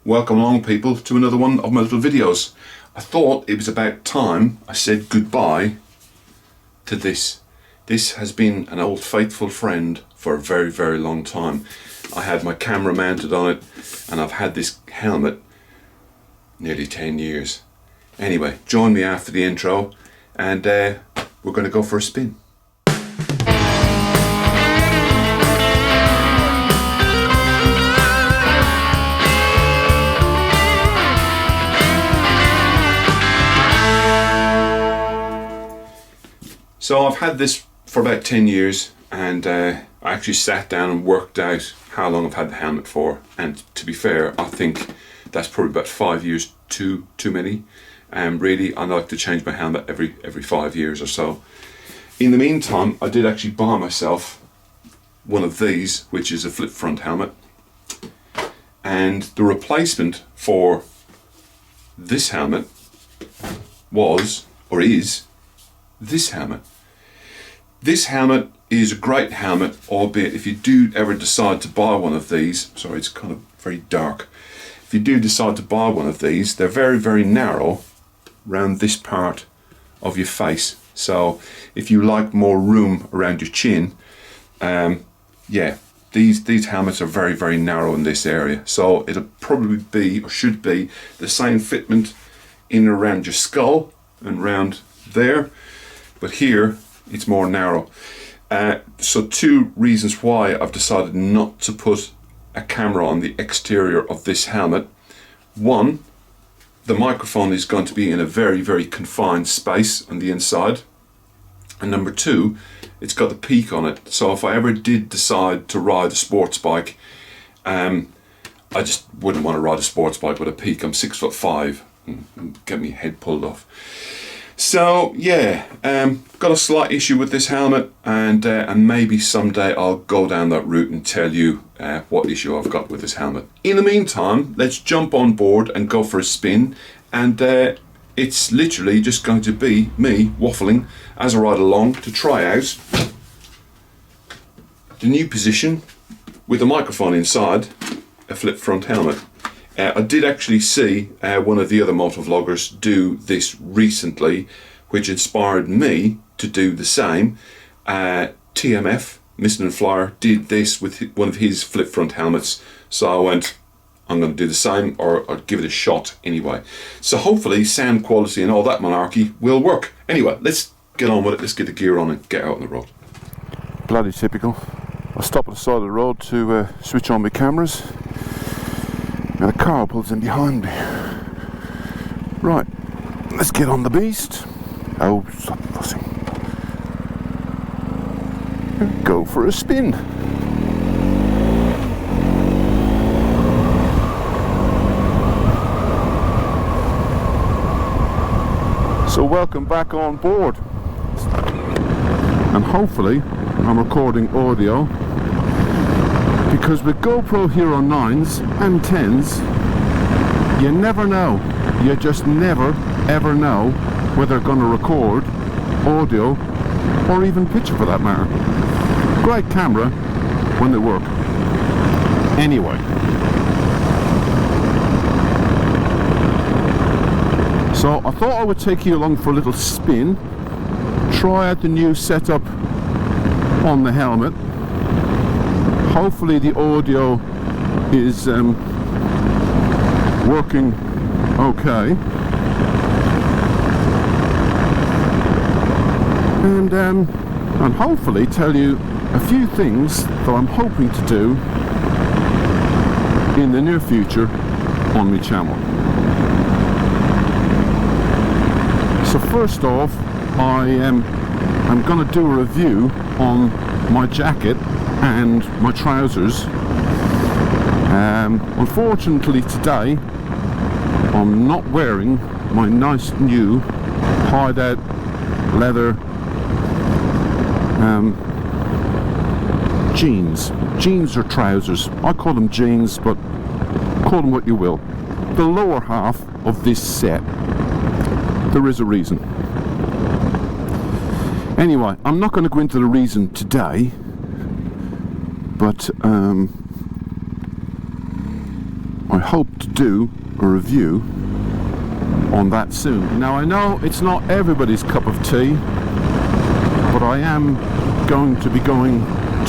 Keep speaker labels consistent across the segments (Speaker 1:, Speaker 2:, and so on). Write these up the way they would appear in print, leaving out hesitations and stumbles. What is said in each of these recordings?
Speaker 1: Welcome along people to another one of my little videos. I thought it was about time I said goodbye to this. This has been an old faithful friend for a very, very long time. I had my camera mounted on it and I've had this helmet nearly 10 years. Anyway, join me after the intro and we're going to go for a spin. So I've had this for about 10 years and I actually sat down and worked out how long I've had the helmet for, and to be fair I think that's probably about 5 years too many. Really I like to change my helmet every 5 years or so. In the meantime I did actually buy myself one of these, which is a flip front helmet, and the replacement for this helmet was, or is, this helmet. This helmet is a great helmet, albeit if you do ever decide to buy one of these, sorry it's kind of very dark, if you do decide to buy one of these, they're very, very narrow around this part of your face. So if you like more room around your chin, yeah, these helmets are very, very narrow in this area. So it'll probably be, or should be, the same fitment in and around your skull and around there, but here it's more narrow. So two reasons why I've decided not to put a camera on the exterior of this helmet. One, the microphone is going to be in a very, very confined space on the inside, and number two, it's got the peak on it, so if I ever did decide to ride a sports bike, I just wouldn't want to ride a sports bike with a peak. I'm 6'5" and get my head pulled off. So yeah, got a slight issue with this helmet, and maybe someday I'll go down that route and tell you what issue I've got with this helmet. In the meantime, let's jump on board and go for a spin, and it's literally just going to be me waffling as I ride along to try out the new position with a microphone inside a flip front helmet. I did actually see one of the other motovloggers do this recently, which inspired me to do the same. TMF, Mr. and Flyer, did this with one of his flip front helmets, so I went, I'm going to do the same, or give it a shot anyway. So hopefully sound quality and all that malarkey will work. Anyway, let's get on with it, let's get the gear on and get out on the road. Bloody typical. I stop at the side of the road to switch on my cameras. Now the car pulls in behind me. Right, let's get on the beast. Oh, stop fussing. Go for a spin. So welcome back on board. And hopefully I'm recording audio, because with GoPro Hero 9s and 10s, you never know. You just never ever know whether they're going to record audio or even picture for that matter. Great camera when they work. Anyway. So I thought I would take you along for a little spin, try out the new setup on the helmet. Hopefully the audio is working okay, and hopefully tell you a few things that I'm hoping to do in the near future on my channel. So first off, I'm going to do a review on my jacket and my trousers. Unfortunately today I'm not wearing my nice new hideout leather jeans or trousers. I call them jeans, but call them what you will. The lower half of this set. There is a reason. Anyway, I'm not going to go into the reason today, but I
Speaker 2: hope to do a review on that soon. Now I know it's not everybody's cup of tea, but I am going to be going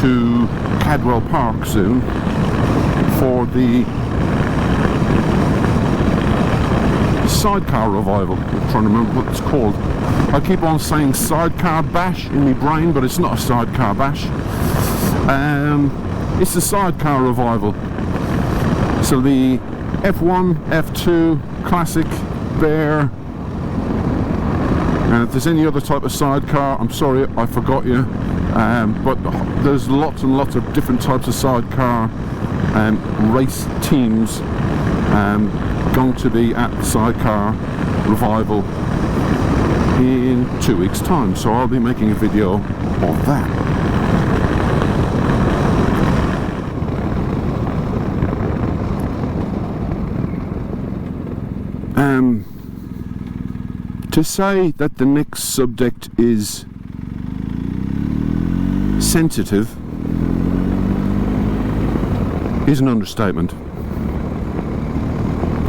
Speaker 2: to Cadwell Park soon for the sidecar revival. I'm trying to remember what it's called. I keep on saying sidecar bash in my brain, but it's not a sidecar bash. It's the sidecar revival. So the F1, F2, Classic, Bear, and if there's any other type of sidecar, I'm sorry, I forgot you. But there's lots and lots of different types of sidecar race teams going to be at the sidecar revival in 2 weeks' time. So I'll be making a video of that. To say that the next subject is sensitive is an understatement,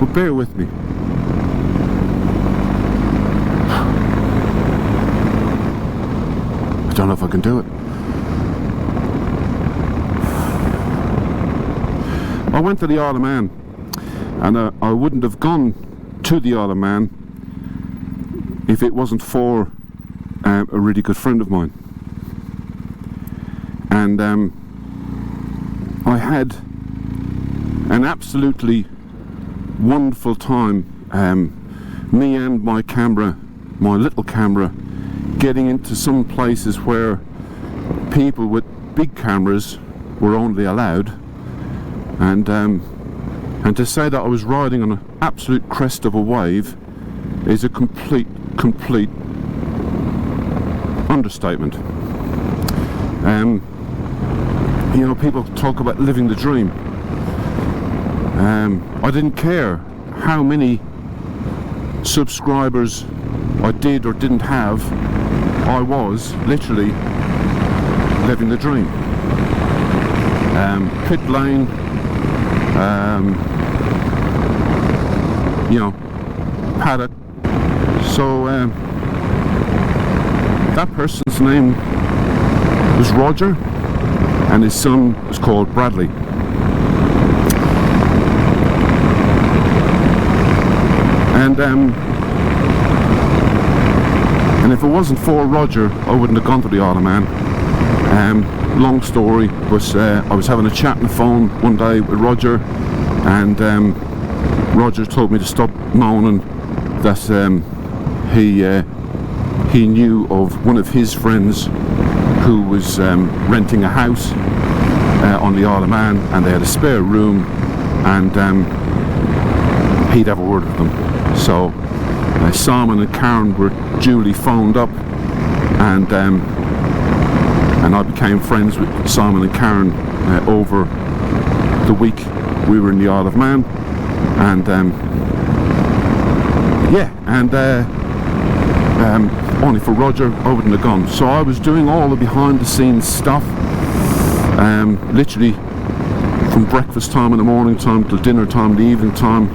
Speaker 2: but bear with me. I don't know if I can do it. I went to the Isle of Man, and I wouldn't have gone to the Isle of Man if it wasn't for a really good friend of mine. And I had an absolutely wonderful time, me and my camera, my little camera, getting into some places where people with big cameras were only allowed, and to say that I was riding on an absolute crest of a wave is a complete understatement. You know, people talk about living the dream. I didn't care how many subscribers I did or didn't have. I was literally living the dream. Pit lane, you know, paddock. So that person's name was Roger, and his son was called Bradley. And if it wasn't for Roger, I wouldn't have gone to the Isle of Man. Long story, but I was having a chat on the phone one day with Roger, and Roger told me to stop moaning that he knew of one of his friends who was renting a house on the Isle of Man, and they had a spare room, and he'd have a word with them. So Simon and Karen were duly phoned up, and I became friends with Simon and Karen over the week we were in the Isle of Man, and only for Roger I wouldn't have gone. So I was doing all the behind the scenes stuff, literally from breakfast time in the morning time till dinner time, the evening time.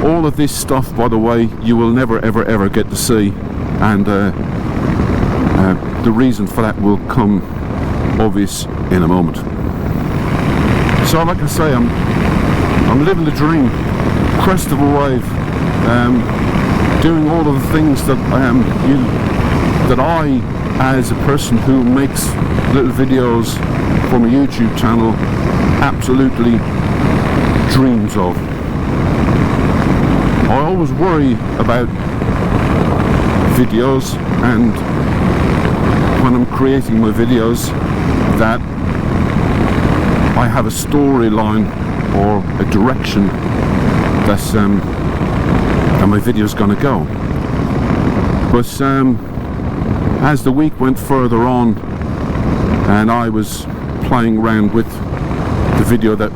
Speaker 2: All of this stuff, by the way, you will never ever get to see, and the reason for that will come obvious in a moment. So like I say, I'm living the dream, crest of a wave, doing all of the things that that I, as a person who makes little videos for my YouTube channel, absolutely dreams of. I always worry about videos, and when I'm creating my videos, that I have a storyline or a direction that's that my video's gonna go. But as the week went further on and I was playing around with the video that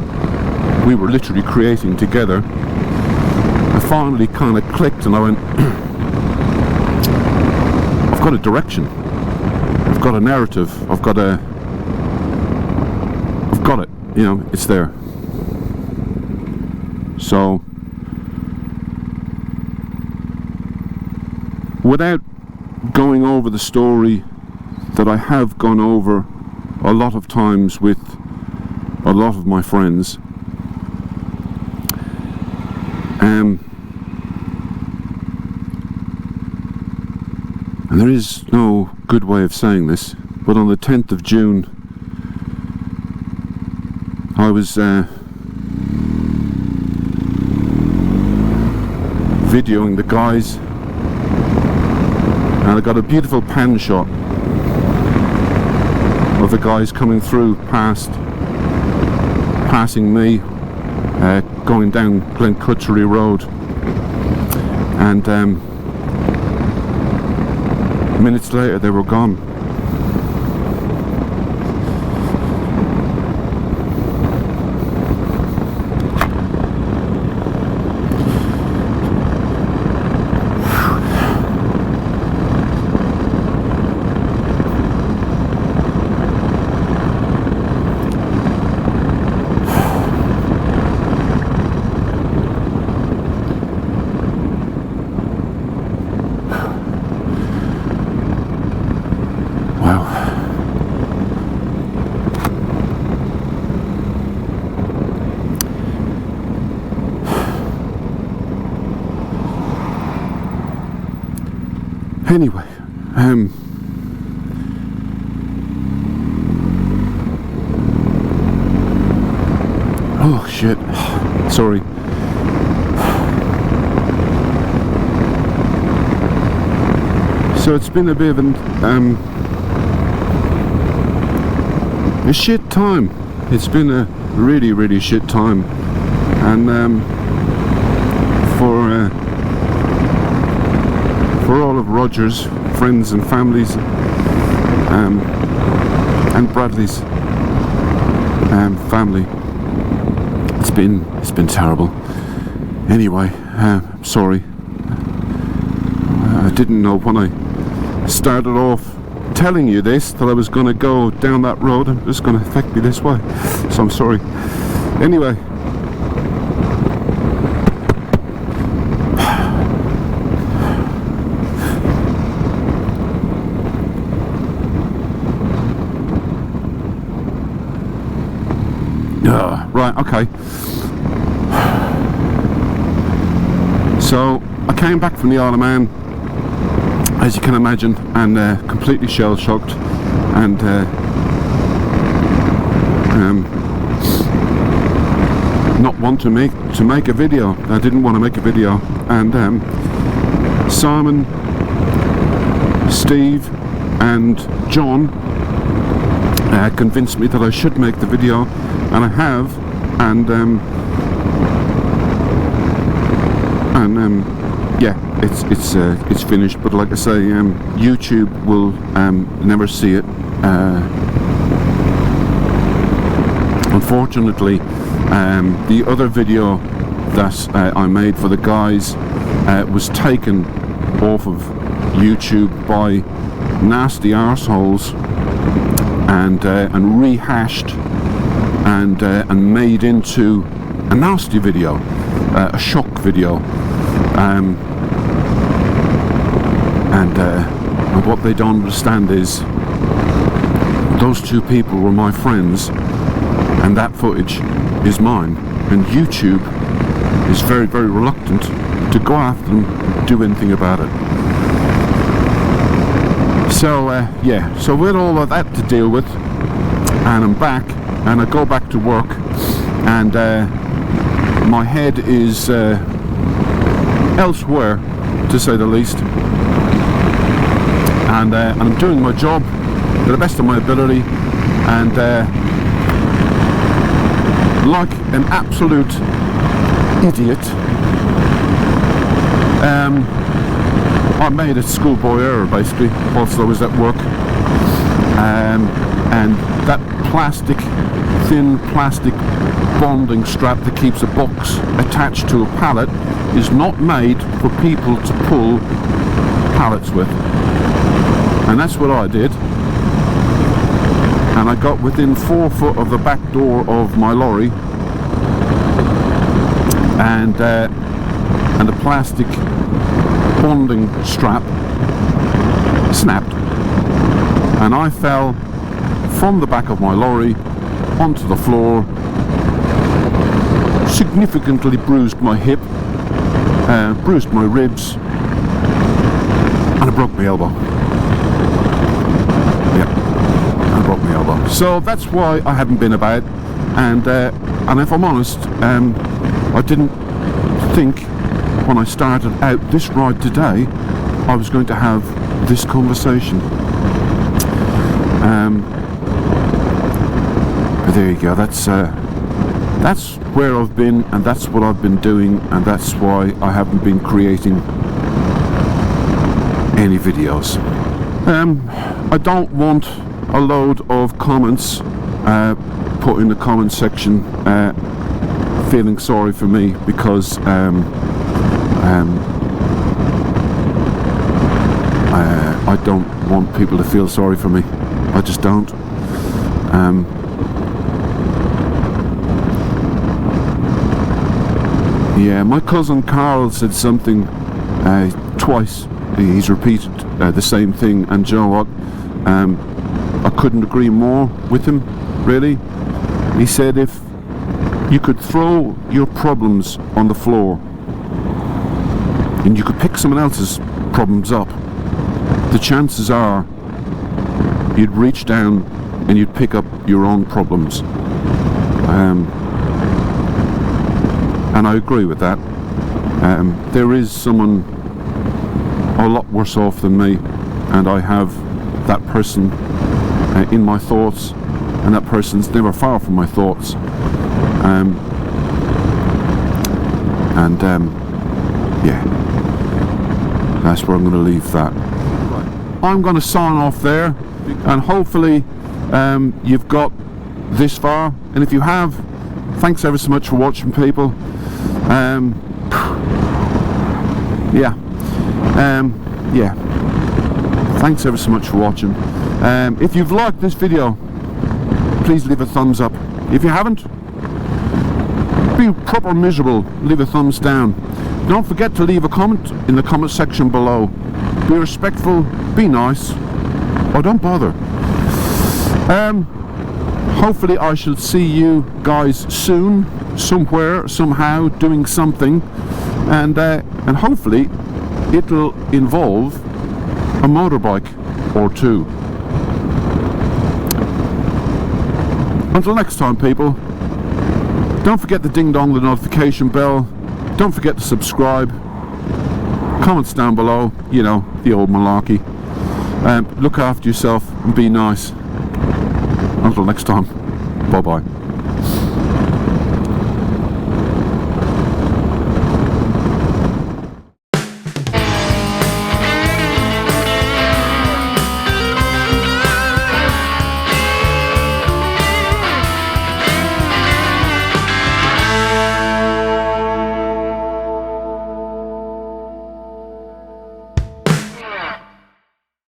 Speaker 2: we were literally creating together, I finally kind of clicked, and I went, I've got a direction, I've got a narrative, I've got it, you know, it's there. So without going over the story that I have gone over a lot of times with a lot of my friends, and there is no good way of saying this, but on the 10th of June I was videoing the guys, and I got a beautiful pan shot of the guys coming through passing me, going down Glencutchery Road, and minutes later they were gone. Anyway, oh shit, sorry. So it's been a bit of a shit time. It's been a really shit time, and for all of Roger's friends and families, and Bradley's family, it's been terrible. Anyway, sorry. I didn't know when I started off telling you this that I was going to go down that road and it was going to affect me this way, so I'm sorry. Anyway, right, okay. So I came back from the Isle of Man, as you can imagine, and completely shell-shocked, and not want to make a video. I didn't want to make a video, and Simon, Steve and John convinced me that I should make the video, and I have, and yeah, it's finished. But like I say, YouTube will never see it. Unfortunately, the other video that I made for the guys was taken off of YouTube by nasty arseholes, and rehashed and made into a nasty video, a shock video, and what they don't understand is those two people were my friends, and that footage is mine, and YouTube is very reluctant to go after them and do anything about it. So yeah, so with all of that to deal with, and I'm back, and I go back to work, and my head is elsewhere, to say the least, and I'm doing my job to the best of my ability, and like an absolute idiot, I made a schoolboy error basically whilst I was at work, and that thin plastic bonding strap that keeps a box attached to a pallet is not made for people to pull pallets with, and that's what I did, and I got within 4 foot of the back door of my lorry, and the plastic bonding strap snapped, and I fell from the back of my lorry onto the floor, significantly bruised my hip, bruised my ribs, and I broke my elbow. Yeah, I broke my elbow. So that's why I haven't been about, and if I'm honest, I didn't think when I started out this ride today I was going to have this conversation. But there you go, that's where I've been, and that's what I've been doing, and that's why I haven't been creating any videos. I don't want a load of comments put in the comment section feeling sorry for me because I don't want people to feel sorry for me. I just don't. Yeah, my cousin Carl said something twice. He's repeated the same thing, and do you know what? I couldn't agree more with him, really. He said if you could throw your problems on the floor and you could pick someone else's problems up, the chances are you'd reach down and you'd pick up your own problems. And I agree with that. There is someone a lot worse off than me, and I have that person in my thoughts, and that person's never far from my thoughts. Yeah, that's where I'm going to leave that. I'm going to sign off there, and hopefully you've got this far, and if you have, thanks ever so much for watching, people. Yeah, thanks ever so much for watching. If you've liked this video, please leave a thumbs up. If you haven't, be proper miserable, leave a thumbs down. Don't forget to leave a comment in the comment section below. Be respectful, be nice, or don't bother. Hopefully I shall see you guys soon, somewhere, somehow, doing something, and hopefully it'll involve a motorbike or two. Until next time, people, don't forget to ding dong the notification bell, don't forget to subscribe, comments down below, you know, the old malarkey. Look after yourself and be nice. Until next time, bye bye.